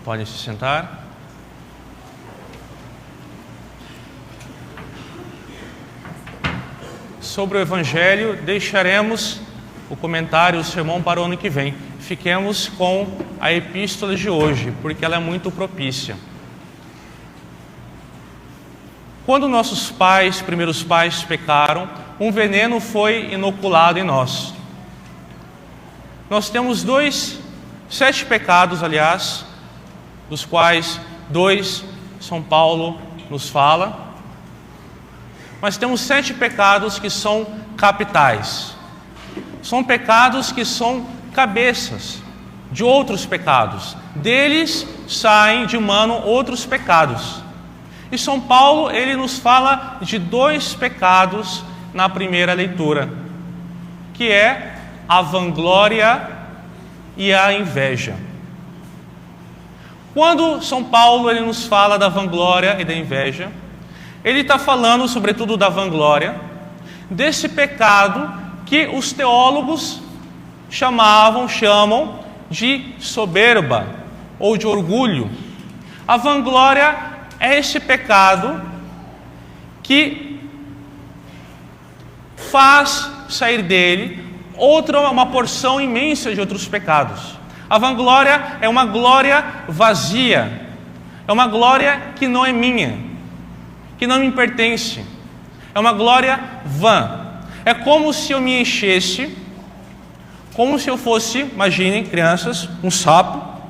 Podem se sentar. Sobre o Evangelho, deixaremos o comentário, o sermão para o ano que vem. Fiquemos com a epístola de hoje, porque ela é muito propícia. Quando nossos pais, primeiros pais, pecaram, um veneno foi inoculado em nós. Nós temos 7 pecados, aliás, dos quais 2 São Paulo nos fala. Mas temos 7 pecados que são capitais. São pecados que são cabeças de outros pecados. Deles saem de mano outros pecados. E São Paulo, ele nos fala de 2 pecados na primeira leitura, que é a vanglória e a inveja. Quando São Paulo ele nos fala da vanglória e da inveja, ele está falando, sobretudo, da vanglória, desse pecado que os teólogos chamam de soberba ou de orgulho. A vanglória é esse pecado que faz sair dele uma porção imensa de outros pecados. A vanglória é uma glória vazia, é uma glória que não é minha, que não me pertence, é uma glória vã. É como se eu me enchesse, como se eu fosse, imaginem crianças, um sapo,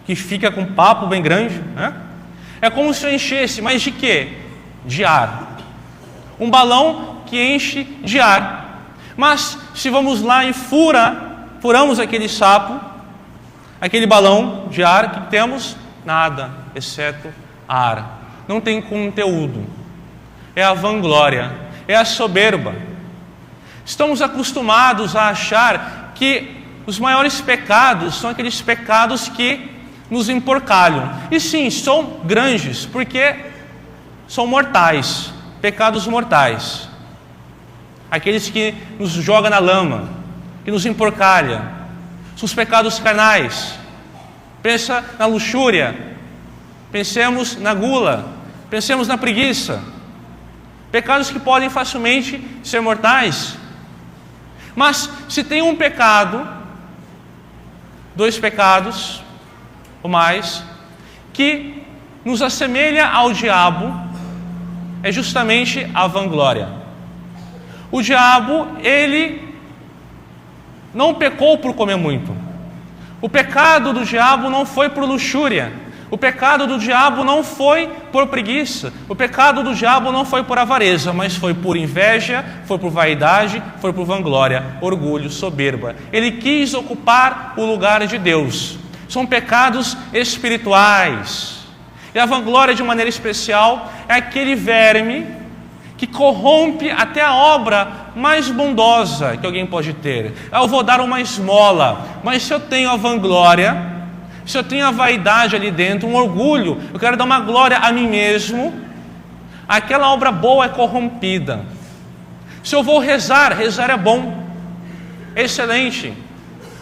que fica com um papo bem grande, né? É como se eu enchesse, mas de quê? De ar. Um balão que enche de ar. Mas se vamos lá e furamos aquele sapo, aquele balão de ar, que temos? Nada, exceto ar. Não tem conteúdo. É a vanglória, é a soberba. Estamos acostumados a achar que os maiores pecados são aqueles pecados que nos emporcalham. E sim, são grandes, porque são mortais, pecados mortais. Aqueles que nos jogam na lama, que nos emporcalham, são os pecados carnais. Pensa na luxúria, pensemos na gula, pensemos na preguiça. Pecados que podem facilmente ser mortais. Mas se tem um pecado, 2 pecados ou mais, que nos assemelha ao diabo, é justamente a vanglória. O diabo, ele não pecou por comer muito. O pecado do diabo não foi por luxúria. O pecado do diabo não foi por preguiça. O pecado do diabo não foi por avareza, mas foi por inveja, foi por vaidade, foi por vanglória, orgulho, soberba. Ele quis ocupar o lugar de Deus. São pecados espirituais. E a vanglória, de maneira especial, é aquele verme que corrompe até a obra mais bondosa que alguém pode ter. Eu vou dar uma esmola, mas se eu tenho a vanglória, se eu tenho a vaidade ali dentro, um orgulho, eu quero dar uma glória a mim mesmo, aquela obra boa é corrompida. Se eu vou rezar é bom, excelente.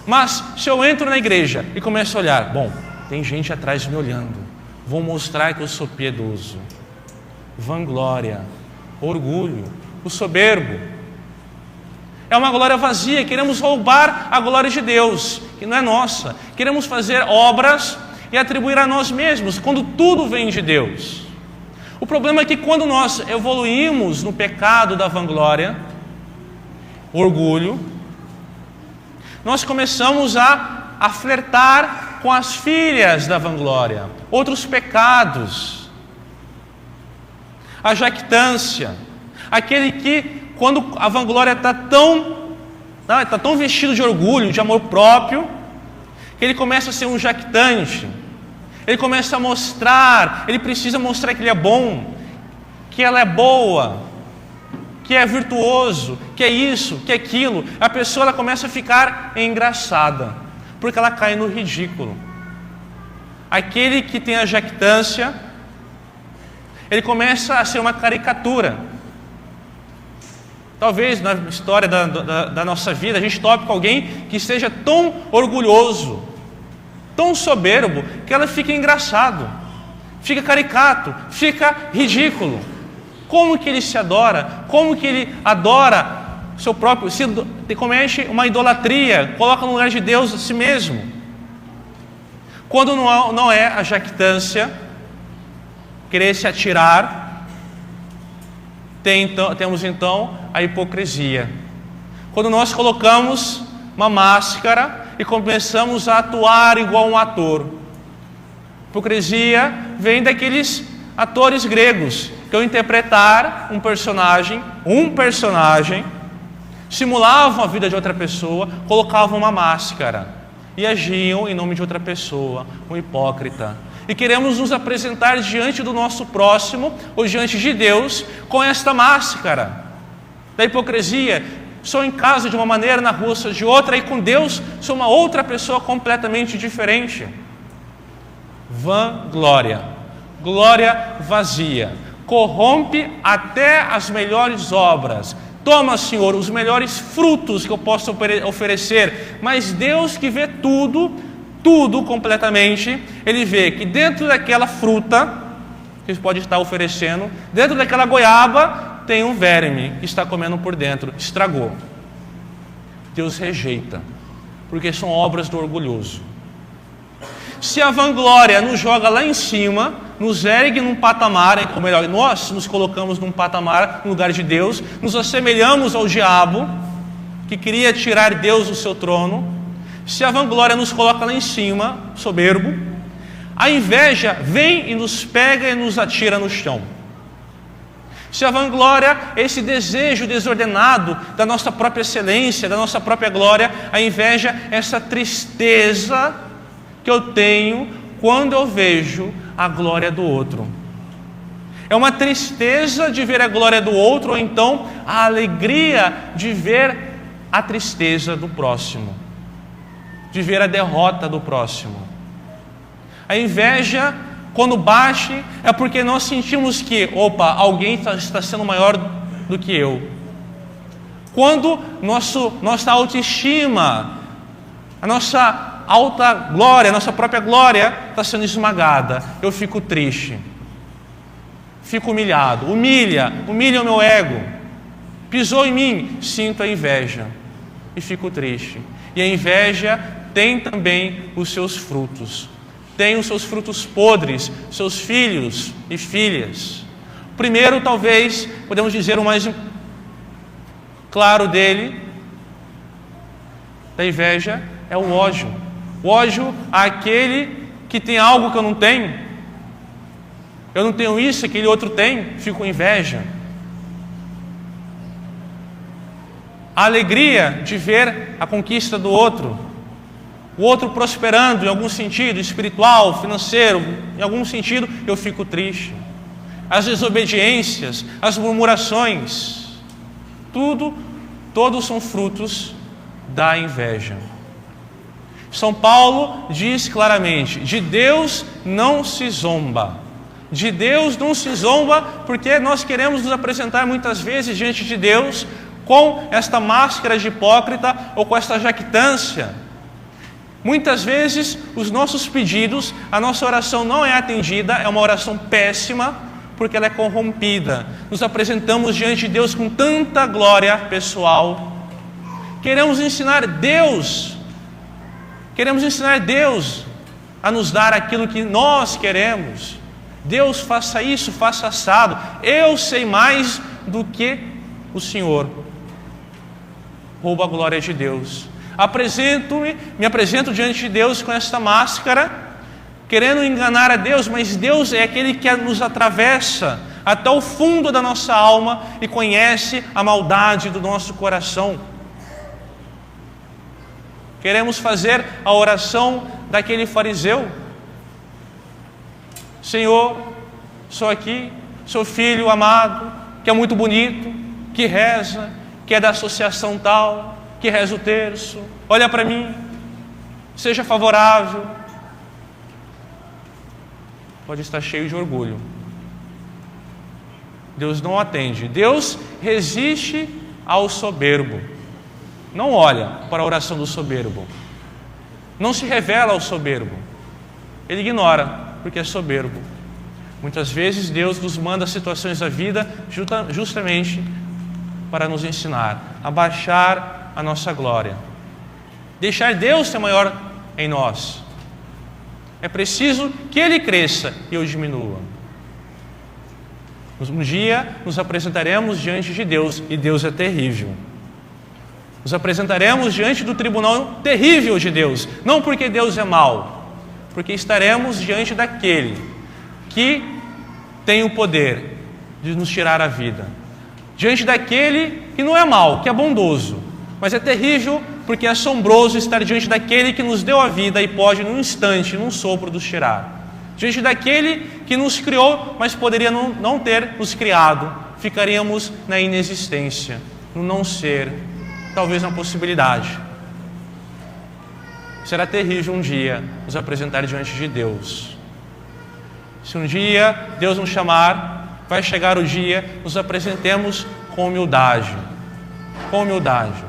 Mas se eu entro na igreja e começo a olhar, bom, tem gente atrás me olhando, vou mostrar que eu sou piedoso. Vanglória, orgulho, o soberbo. É uma glória vazia, queremos roubar a glória de Deus, que não é nossa. Queremos fazer obras e atribuir a nós mesmos, quando tudo vem de Deus. O problema é que quando nós evoluímos no pecado da vanglória, orgulho, nós começamos a flertar com as filhas da vanglória, outros pecados. A jactância, aquele que, quando a vanglória está tão vestido de orgulho, de amor próprio, que ele começa a ser um jactante. Ele começa a mostrar, ele precisa mostrar que ele é bom, que ela é boa, que é virtuoso, que é isso, que é aquilo. A pessoa ela começa a ficar engraçada, porque ela cai no ridículo. Aquele que tem a jactância, ele começa a ser uma caricatura. Talvez na história da nossa vida a gente tope com alguém que seja tão orgulhoso, tão soberbo que ela fica engraçado, fica caricato, fica ridículo. Como que ele se adora? Como que ele adora seu próprio, se comete uma idolatria, coloca no lugar de Deus a si mesmo? Quando não é a jactância, querer se atirar, temos então a hipocrisia. Quando nós colocamos uma máscara e começamos a atuar igual um ator. Hipocrisia vem daqueles atores gregos que ao interpretar um personagem, simulavam a vida de outra pessoa, colocavam uma máscara e agiam em nome de outra pessoa, um hipócrita. E queremos nos apresentar diante do nosso próximo ou diante de Deus com esta máscara da hipocrisia. Sou em casa de uma maneira, na rua sou de outra, e com Deus sou uma outra pessoa completamente diferente. Vanglória, glória vazia, corrompe até as melhores obras. Toma, Senhor, os melhores frutos que eu posso oferecer, mas Deus que vê tudo completamente, Ele vê que dentro daquela fruta que pode estar oferecendo, dentro daquela goiaba, tem um verme que está comendo por dentro, estragou. Deus rejeita, porque são obras do orgulhoso. Se a vanglória nos joga lá em cima, nos ergue num patamar, ou melhor, nós nos colocamos num patamar, no lugar de Deus, nos assemelhamos ao diabo, que queria tirar Deus do seu trono. Se a vanglória nos coloca lá em cima, soberbo, a inveja vem e nos pega e nos atira no chão. Se a vanglória, esse desejo desordenado da nossa própria excelência, da nossa própria glória, a inveja, essa tristeza que eu tenho quando eu vejo a glória do outro. É uma tristeza de ver a glória do outro, ou então a alegria de ver a tristeza do próximo, de ver a derrota do próximo. A inveja, quando bate, é porque nós sentimos que, alguém está sendo maior do que eu. Quando nossa autoestima, a nossa alta glória, a nossa própria glória está sendo esmagada, eu fico triste, fico humilhado, humilha o meu ego, pisou em mim, sinto a inveja e fico triste. E a inveja tem também os seus frutos, tem os seus frutos podres, seus filhos e filhas. Primeiro, talvez, podemos dizer o mais claro dele, da inveja, é o ódio. O ódio àquele que tem algo que eu não tenho. Eu não tenho isso, aquele outro tem, fico com inveja. A alegria de ver a conquista do outro, o outro prosperando em algum sentido, espiritual, financeiro, em algum sentido, eu fico triste. As desobediências, as murmurações, todos são frutos da inveja. São Paulo diz claramente, de Deus não se zomba. De Deus não se zomba, porque nós queremos nos apresentar muitas vezes diante de Deus com esta máscara de hipócrita ou com esta jactância. Muitas vezes os nossos pedidos, a nossa oração não é atendida, é uma oração péssima, porque ela é corrompida. Nos apresentamos diante de Deus com tanta glória pessoal. Queremos ensinar Deus a nos dar aquilo que nós queremos. Deus, faça isso, faça assado. Eu sei mais do que o Senhor. Roubo a glória de Deus. Me apresento diante de Deus com esta máscara, querendo enganar a Deus, mas Deus é aquele que nos atravessa até o fundo da nossa alma e conhece a maldade do nosso coração. Queremos fazer a oração daquele fariseu. Senhor, sou aqui, sou filho amado, que é muito bonito, que reza, que é da associação tal, que reza o terço, olha para mim, seja favorável. Pode estar cheio de orgulho. Deus não atende. Deus resiste ao soberbo. Não olha para a oração do soberbo. não se revela ao soberbo. Ele ignora, porque é soberbo. Muitas vezes Deus nos manda situações da vida justamente para nos ensinar a baixar a nossa glória. Deixar Deus ser maior em nós. É preciso que Ele cresça e eu diminua. Um dia nos apresentaremos diante de Deus, e Deus é terrível. Nos apresentaremos diante do tribunal terrível de Deus, não porque Deus é mau, porque estaremos diante daquele que tem o poder de nos tirar a vida. Diante daquele que não é mau, que é bondoso, mas é terrível porque é assombroso estar diante daquele que nos deu a vida e pode num instante, num sopro, nos tirar. Diante daquele que nos criou, mas poderia não ter nos criado. Ficaríamos na inexistência, no não ser, talvez na possibilidade. Será terrível um dia nos apresentar diante de Deus. Se um dia Deus nos chamar, vai chegar o dia, nos apresentemos com humildade. Com humildade.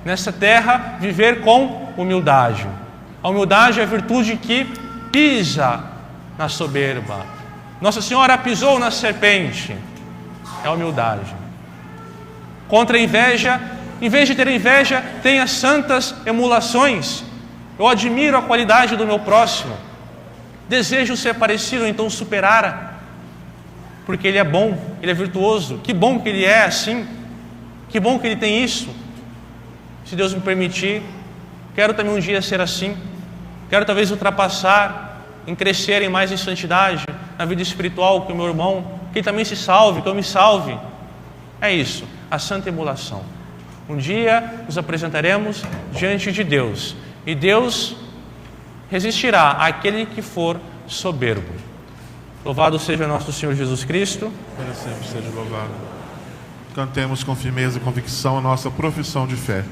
Nessa terra, viver com humildade. A humildade é a virtude que pisa na soberba. Nossa Senhora pisou na serpente. É a humildade. Contra a inveja, em vez de ter inveja, tenha santas emulações. Eu admiro a qualidade do meu próximo. Desejo ser parecido, então superar. Porque ele é bom, ele é virtuoso. Que bom que ele é assim. Que bom que ele tem isso. Se Deus me permitir, quero também um dia ser assim. Quero talvez ultrapassar, em crescer mais em santidade, na vida espiritual com o meu irmão, que ele também se salve, que eu me salve. É isso, a santa emulação. Um dia nos apresentaremos diante de Deus, e Deus resistirá àquele que for soberbo. Louvado seja nosso Senhor Jesus Cristo. Para sempre seja louvado. Cantemos com firmeza e convicção a nossa profissão de fé.